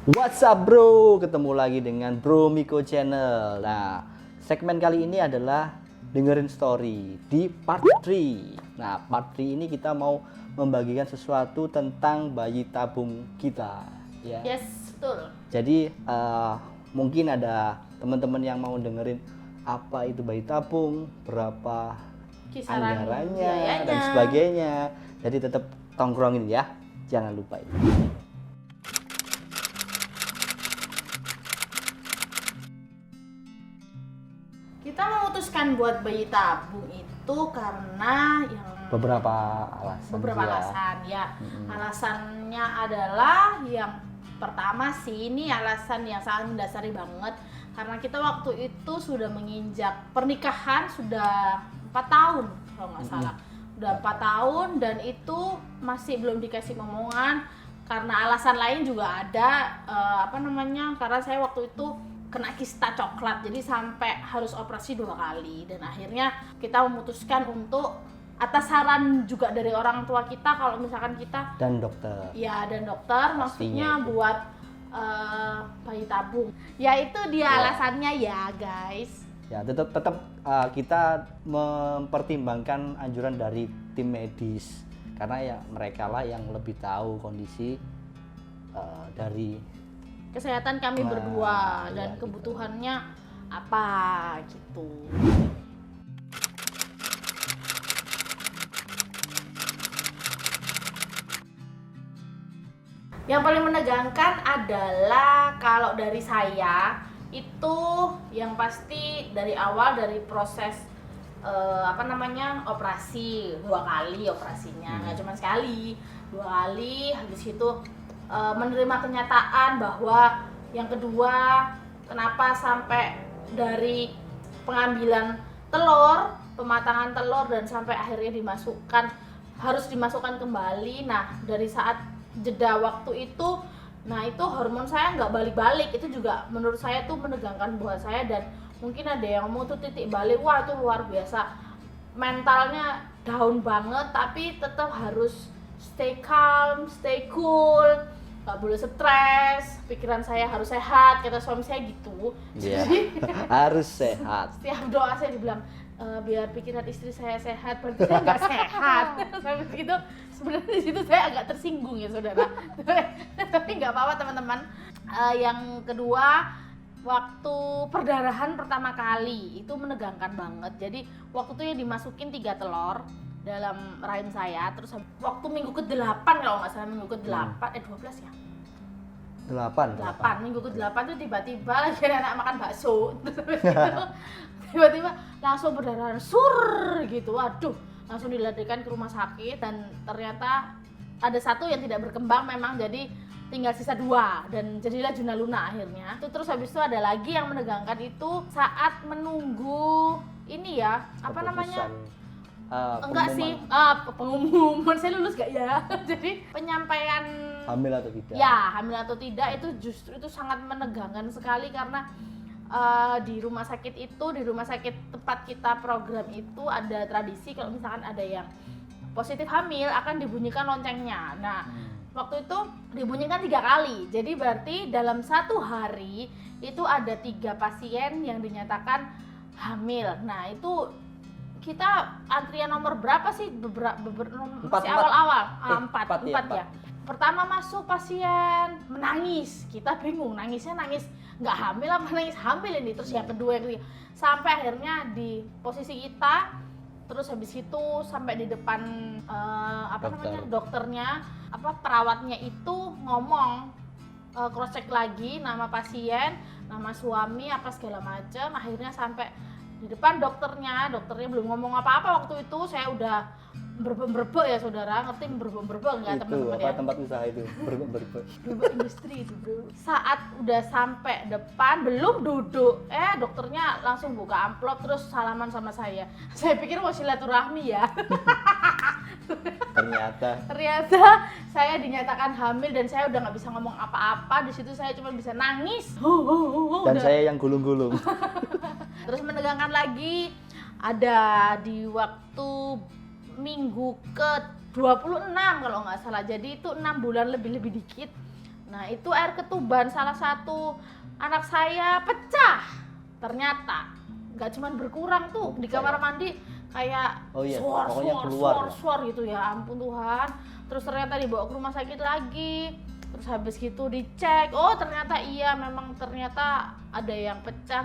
What's up bro, ketemu lagi dengan Bro Miko Channel. Nah, segmen kali ini adalah dengerin story di part 3. Nah, part 3 ini kita mau membagikan sesuatu tentang bayi tabung kita ya. Yes, betul. Jadi mungkin ada teman-teman yang mau dengerin apa itu bayi tabung, berapa Kisaran anggarannya biayanya dan sebagainya. Jadi tetap tongkrongin ya, jangan lupa itu. Kita memutuskan buat bayi tabung itu karena Beberapa alasan. alasan ya. Alasannya adalah yang pertama sih, ini alasan yang sangat mendasari banget, karena kita waktu itu sudah menginjak pernikahan sudah 4 tahun kalau nggak salah. Udah 4 tahun dan itu masih belum dikasih momongan karena alasan lain juga ada, karena saya waktu itu kena kista coklat, jadi sampai harus operasi 2 kali, dan akhirnya kita memutuskan untuk atas saran juga dari orang tua kita, kalau misalkan kita dan dokter. ya, dan dokter Pastinya maksudnya itu. buat bayi tabung. Ya itu dia Ya. alasannya ya guys. Ya, tetap kita mempertimbangkan anjuran dari tim medis, karena ya mereka lah yang lebih tahu kondisi dari Kesehatan kami Nah, berdua iya, dan gitu. kebutuhannya apa gitu. Yang paling menegangkan adalah kalau dari saya itu yang pasti dari awal, dari proses operasi 2 kali operasinya, nggak cuma sekali, 2 kali. Habis itu menerima kenyataan bahwa yang kedua, kenapa sampai dari pengambilan telur, pematangan telur, dan sampai akhirnya harus dimasukkan kembali. Nah, dari saat jeda waktu itu, nah itu hormon saya nggak balik-balik. Itu juga menurut saya tuh menegangkan buat saya, dan mungkin ada yang ngomong tuh titik balik, wah itu luar biasa, mentalnya down banget, tapi tetap harus stay calm, stay cool, nggak boleh stres, pikiran saya harus sehat, kata suami saya gitu. ya, Jadi harus sehat. setiap doa saya dibilang, biar pikiran istri saya sehat, berarti saya nggak sehat. Sampai begitu, sebenarnya di situ saya agak tersinggung ya saudara. Tapi nggak apa-apa teman-teman. Yang kedua, waktu perdarahan pertama kali itu menegangkan banget. Jadi waktu itu yang dimasukin 3 telur dalam rahim saya, terus waktu minggu ke-8 kalau nggak salah, minggu ke-8 12 ya. 8 minggu ke-8 tuh tiba-tiba lagi ada anak makan bakso. Terus habis itu tiba-tiba langsung perdarahan sur gitu. Waduh, langsung dilarikan ke rumah sakit, dan ternyata ada 1 yang tidak berkembang memang, jadi tinggal sisa 2, dan jadilah Juna Luna akhirnya. Terus habis itu ada lagi yang menegangkan itu saat menunggu ini ya, apa namanya? Enggak sih, pengumuman saya lulus gak ya? Jadi penyampaian hamil atau tidak. ya, hamil atau tidak, itu justru itu sangat menegangkan sekali, karena di rumah sakit tempat kita program itu ada tradisi kalau misalkan ada yang positif hamil akan dibunyikan loncengnya. Nah, waktu itu dibunyikan 3 kali, jadi berarti dalam 1 hari itu ada 3 pasien yang dinyatakan hamil. Nah, itu kita antrian nomor berapa sih? Masih awal-awal. 4 ya. Pertama masuk pasien menangis, kita bingung, nangisnya nangis nggak hamil apa nangis hamil ini. Terus yang kedua, yang ketiga, sampai akhirnya di posisi kita, terus habis itu sampai di depan dokternya, perawatnya itu ngomong, cross check lagi nama pasien, nama suami, apa segala macam. Akhirnya sampai di depan dokternya belum ngomong apa-apa. Waktu itu saya udah berbek ya saudara, ngerti berbek nggak teman-teman ya? Tempat usaha itu berbek Industri itu bro. Saat udah sampai depan, belum duduk, dokternya langsung buka amplop terus salaman sama saya. Saya pikir mau silaturahmi ya. Ternyata saya dinyatakan hamil, dan saya udah nggak bisa ngomong apa-apa. Di situ saya cuma bisa nangis. Dan saya yang gulung-gulung. Terus menegangkan lagi ada di waktu minggu ke 26 kalau nggak salah. Jadi itu 6 bulan lebih dikit. Nah itu air ketuban salah satu anak saya pecah. Ternyata nggak cuman berkurang tuh di kamar mandi kayak Oh iya, suar pokoknya suar keluar suar ya? suar gitu ya, ampun Tuhan. Terus ternyata dibawa ke rumah sakit lagi. Terus habis gitu dicek, oh ternyata iya memang ternyata ada yang pecah,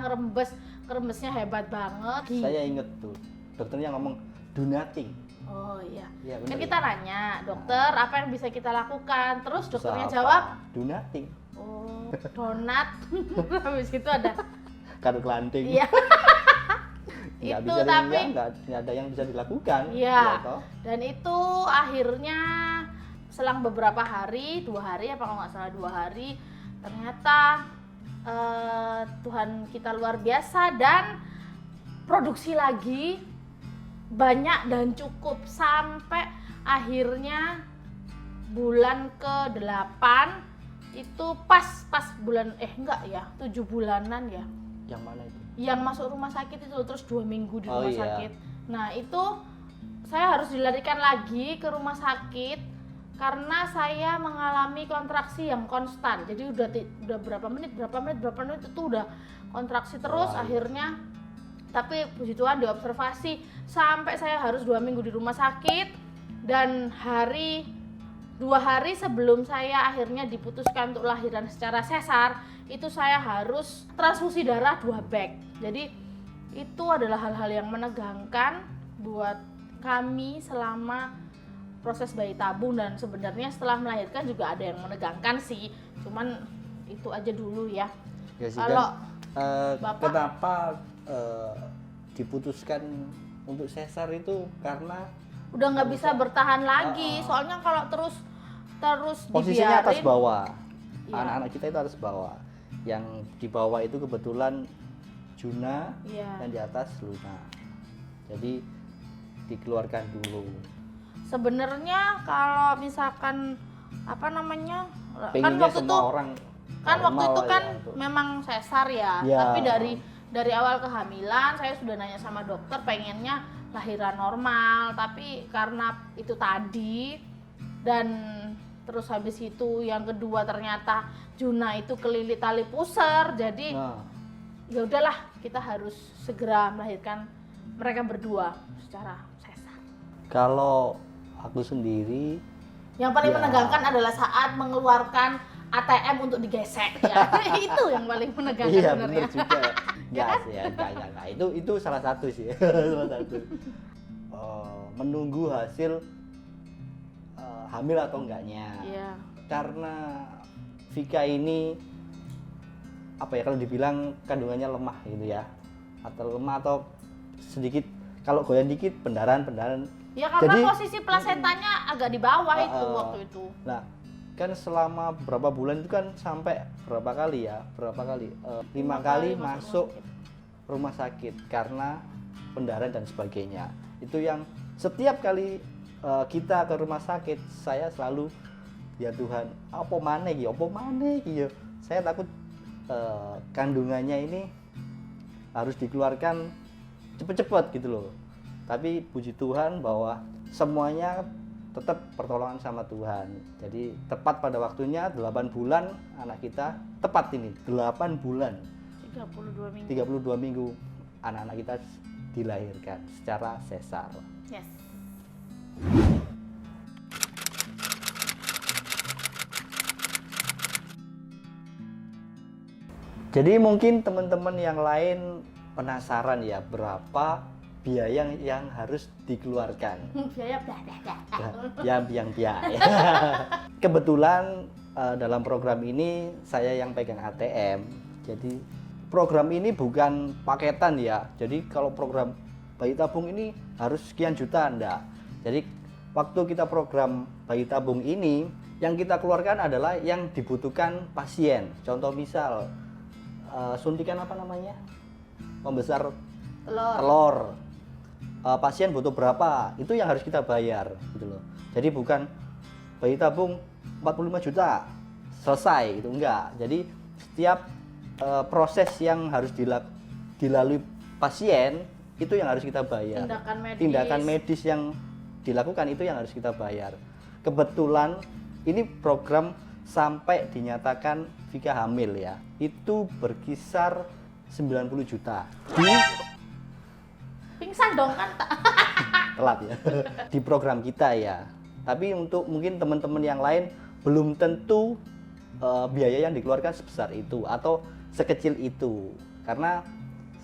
ngerembesnya hebat banget. Saya inget tuh, dokternya ngomong do nothing. Oh iya. Iya, Kan bener kita ya? nanya, dokter apa yang bisa kita lakukan? Terus Terus dokternya apa? jawab, Do nothing. oh donat. Habis itu ada, Kartu kelanting. iya. Nggak Itu bisa tapi, nggak ada yang bisa dilakukan. iya. Ya toh? Dan itu akhirnya selang beberapa hari, 2 hari apa kalau nggak salah 2 hari, ternyata Tuhan kita luar biasa dan produksi lagi banyak dan cukup sampai akhirnya bulan ke-8 itu pas bulan enggak ya 7 bulanan ya Yang mana itu? yang masuk rumah sakit itu terus 2 minggu di Oh, rumah iya. sakit. Nah itu saya harus dilarikan lagi ke rumah sakit karena saya mengalami kontraksi yang konstan. Jadi udah berapa menit itu udah kontraksi terus. Wah, iya. Akhirnya tapi puji Tuhan diobservasi sampai saya harus 2 minggu di rumah sakit dan 2 hari sebelum saya akhirnya diputuskan untuk lahiran secara sesar itu saya harus transfusi darah 2 bag. Jadi itu adalah hal-hal yang menegangkan buat kami selama proses bayi tabung dan sebenarnya setelah melahirkan juga ada yang menegangkan sih. Cuman itu aja dulu ya. Ya sih, Kalau Bapak- kenapa diputuskan untuk sesar itu karena udah nggak bisa bertahan lagi, soalnya kalau terus posisinya atas dibiarin, bawah. Iya. Anak-anak kita itu atas bawah. Yang di bawah itu kebetulan Juna iya. dan di atas Luna. Jadi dikeluarkan dulu. Sebenarnya kalau misalkan apa namanya kan Pengennya waktu itu semua orang kan waktu normal itu lah kan ya, untuk- memang sesar ya, Ya. tapi dari awal kehamilan saya sudah nanya sama dokter pengennya lahiran normal, tapi karena itu tadi dan terus habis itu yang kedua ternyata Juna itu kelilit tali pusar, jadi Nah, ya udahlah kita harus segera melahirkan mereka berdua secara sesar. kalau aku sendiri Yang paling Ya. menegangkan adalah saat mengeluarkan ATM untuk digesek ya. Itu yang paling menegangkan iya sebenarnya. benar juga. Enggak sih ya, enggak. Itu salah satu sih. Salah satu. Menunggu hasil hamil atau enggaknya. Iya. Karena Vika ini apa ya, kalau dibilang kandungannya lemah gitu ya, atau lemah atau sedikit kalau goyang dikit pendarahan. Ya karena Jadi- posisi plasentanya agak di bawah itu waktu itu. Nah, kan selama berapa bulan itu kan sampai berapa kali ya? 5 kali masuk rumah sakit karena pendarahan dan sebagainya. Itu yang setiap kali kita ke rumah sakit saya selalu ya Tuhan, apa maneh iki ya. Saya takut kandungannya ini harus dikeluarkan cepet-cepet gitu loh. Tapi puji Tuhan bahwa semuanya tetap pertolongan sama Tuhan. Jadi tepat pada waktunya 8 bulan anak kita, tepat ini 8 bulan 32 minggu. 32 minggu anak-anak kita dilahirkan secara sesar. Yes. Jadi mungkin teman-teman yang lain penasaran ya berapa biaya yang harus dikeluarkan. Biaya dah. yang biaya. Kebetulan dalam program ini saya yang pegang ATM. Jadi program ini bukan paketan ya. Jadi kalau program bayi tabung ini harus sekian juta enggak. Jadi waktu kita program bayi tabung ini yang kita keluarkan adalah yang dibutuhkan pasien. Contoh misal suntikan apa namanya? Pembesar telur. Pasien butuh berapa, itu yang harus kita bayar gitu loh. Jadi bukan bayi tabung 45 juta selesai, itu enggak. Jadi setiap proses yang harus dilalui pasien itu yang harus kita bayar. Tindakan medis yang dilakukan itu yang harus kita bayar. Kebetulan ini program sampai dinyatakan Vika hamil ya, itu berkisar 90 juta di Pingsan dong kan telat ya di program kita ya. Tapi untuk mungkin teman-teman yang lain belum tentu biaya yang dikeluarkan sebesar itu atau sekecil itu, karena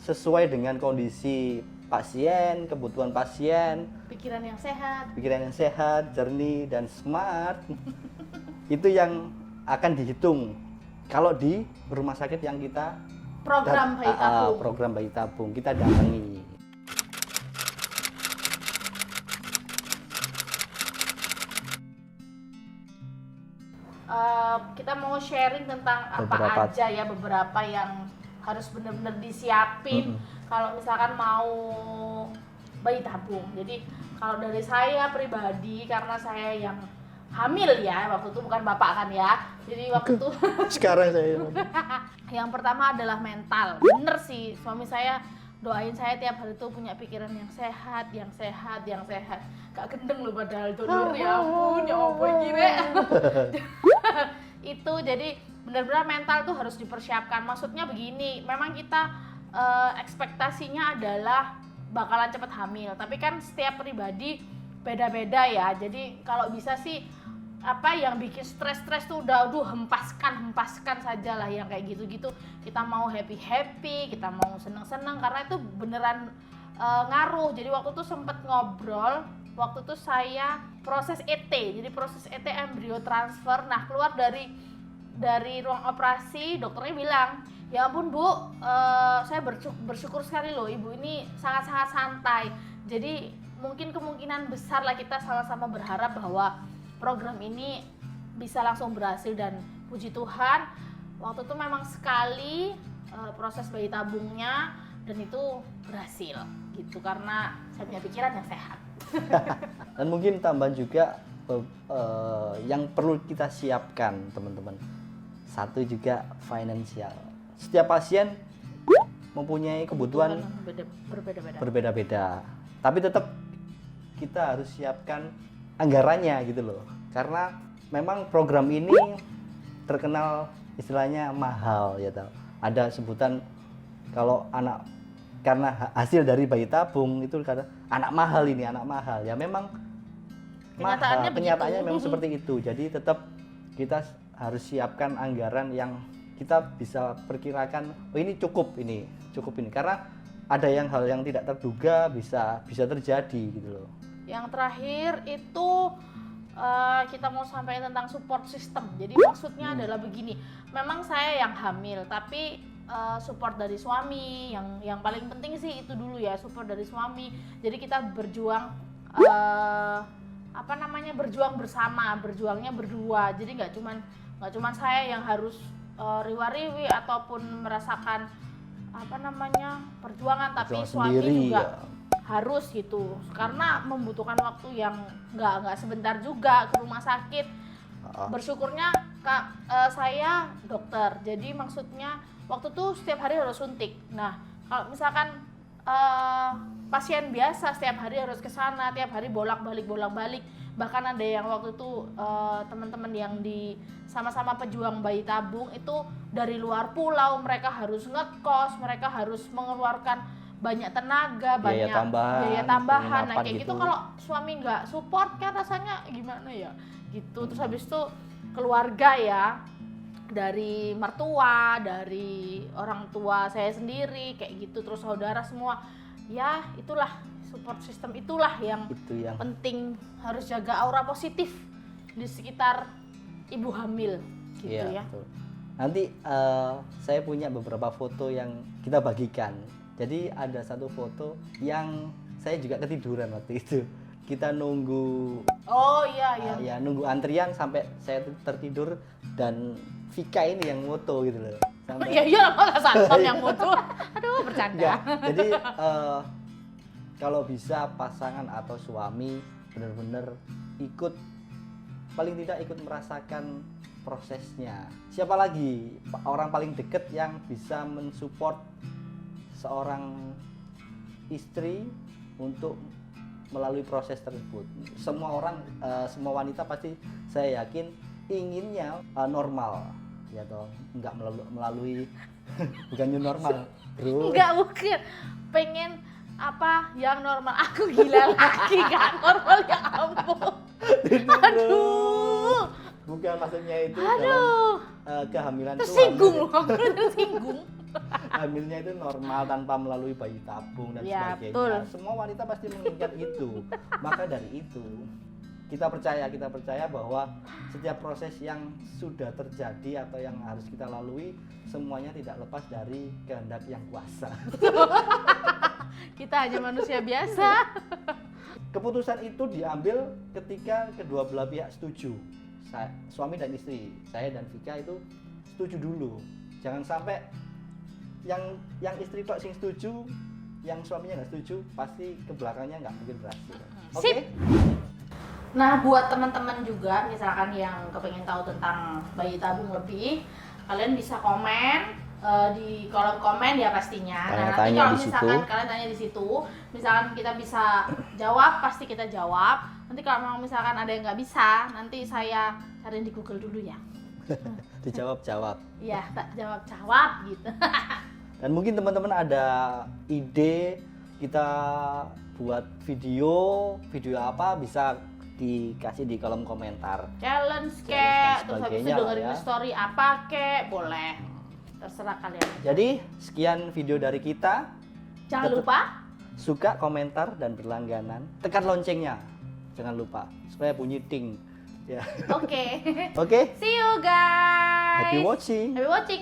sesuai dengan kondisi pasien, kebutuhan pasien, pikiran yang sehat, jernih dan smart itu yang akan dihitung kalau di rumah sakit yang kita program bayi tabung. Program bayi tabung kita datangi. Kita mau sharing tentang apa aja ya, beberapa yang harus benar-benar disiapin kalau misalkan mau bayi tabung. Jadi kalau dari saya pribadi, karena saya yang hamil ya, waktu itu bukan bapak kan ya, jadi waktu itu Sekarang saya yang pertama adalah mental. Bener sih, suami saya doain saya tiap hari tuh punya pikiran yang sehat. Gak gendeng loh padahal donor, ya ampun, ya ampun kira. Itu jadi benar-benar mental tuh harus dipersiapkan. Maksudnya begini, memang kita ekspektasinya adalah bakalan cepet hamil, tapi kan setiap pribadi beda-beda ya. Jadi kalau bisa sih apa yang bikin stres tuh udah hempaskan saja lah yang kayak gitu-gitu. Kita mau happy, kita mau seneng karena itu beneran ngaruh. Jadi waktu itu sempet ngobrol, waktu itu saya proses ET, jadi proses ET embrio transfer. Nah keluar dari ruang operasi, dokternya bilang, ya ampun Bu, saya bersyukur sekali loh Ibu ini sangat-sangat santai. Jadi mungkin kemungkinan besar lah kita sama-sama berharap bahwa program ini bisa langsung berhasil, dan puji Tuhan waktu itu memang sekali proses bayi tabungnya dan itu berhasil gitu, karena saya punya pikiran yang sehat. Dan mungkin tambahan juga yang perlu kita siapkan teman-teman, satu juga finansial. Setiap pasien mempunyai kebutuhan berbeda-beda, tapi tetap kita harus siapkan anggarannya gitu loh, karena memang program ini terkenal istilahnya mahal ya tau. Ada sebutan kalau anak, karena hasil dari bayi tabung itu karena anak mahal ya, memang kenyataannya memang seperti itu. Jadi tetap kita harus siapkan anggaran yang kita bisa perkirakan, oh ini cukup ini, karena ada hal yang tidak terduga bisa terjadi gitu loh. Yang terakhir itu kita mau sampaikan tentang support system. Jadi maksudnya adalah begini, memang saya yang hamil, tapi support dari suami yang paling penting sih itu dulu ya, support dari suami. Jadi kita berjuang berjuang bersama, berjuangnya berdua. Jadi nggak cuman saya yang harus riwa-riwi ataupun merasakan perjuangan, tapi suami sendiri, juga ya harus gitu, karena membutuhkan waktu yang nggak sebentar juga ke rumah sakit. Bersyukurnya saya dokter, jadi maksudnya waktu itu setiap hari harus suntik. Nah kalau misalkan pasien biasa setiap hari harus ke sana, tiap hari bolak-balik, bahkan ada yang waktu itu teman-teman yang di sama-sama pejuang bayi tabung itu dari luar pulau, mereka harus ngekos, mereka harus mengeluarkan banyak tenaga, biaya tambahan. Nah kayak gitu kalau suami nggak support kan rasanya gimana ya gitu. Terus habis itu keluarga ya, dari mertua, dari orang tua saya sendiri kayak gitu, terus saudara semua ya, itulah support system, itulah yang penting. Harus jaga aura positif di sekitar ibu hamil gitu ya. Betul. Nanti saya punya beberapa foto yang kita bagikan. Jadi ada satu foto yang saya juga ketiduran waktu itu. Kita nunggu nunggu antrian sampai saya tertidur, dan Vika ini yang foto gitu loh. Malah Santon yang foto. Aduh, bercanda. Jadi kalau bisa pasangan atau suami benar-benar paling tidak ikut merasakan prosesnya. Siapa lagi orang paling dekat yang bisa mensupport seorang istri untuk melalui proses tersebut? Semua wanita pasti saya yakin inginnya normal ya toh, nggak melalui bukan new normal bro. Enggak, bukan. Pengen apa yang normal. Aku gila lagi, gak normal, ya ampun. Aduh. Bukan maksudnya itu Aduh. dalam kehamilan itu Tersinggung loh, aku tersinggung. hamilnya itu normal tanpa melalui bayi tabung dan Ya, sebagainya. betul. Semua wanita pasti menginginkan itu. Maka dari itu kita percaya bahwa setiap proses yang sudah terjadi atau yang harus kita lalui semuanya tidak lepas dari kehendak yang kuasa. Kita hanya manusia biasa. Keputusan itu diambil ketika kedua belah pihak setuju. Suami dan istri, saya dan Vika itu setuju dulu. Jangan sampai yang istri tok sing setuju, yang suaminya nggak setuju, pasti ke belakangnya nggak mungkin berhasil. Oke? Sip. Nah, buat teman-teman juga misalkan yang kepengen tahu tentang bayi tabung lebih, kalian bisa komen di kolom komen ya pastinya. Nah, nanti Tanya-tanya kalau di misalkan situ. kalian tanya di situ, misalkan kita bisa jawab, pasti kita jawab. Nanti kalau misalkan ada yang nggak bisa, nanti saya cariin di Google dulu ya. Dijawab-jawab. Iya, tak jawab gitu. Dan mungkin teman-teman ada ide kita buat video apa bisa dikasih di kolom komentar. Challenge dan kek, terus habis itu sebagainya lah dengerin ya. story apa kek, boleh. Terserah kalian. Jadi sekian video dari kita. Jangan Tetep lupa suka, komentar, dan berlangganan. Tekan loncengnya, jangan lupa supaya bunyi ting. Ya. Oke. Oke. See you guys. Happy watching. Happy watching.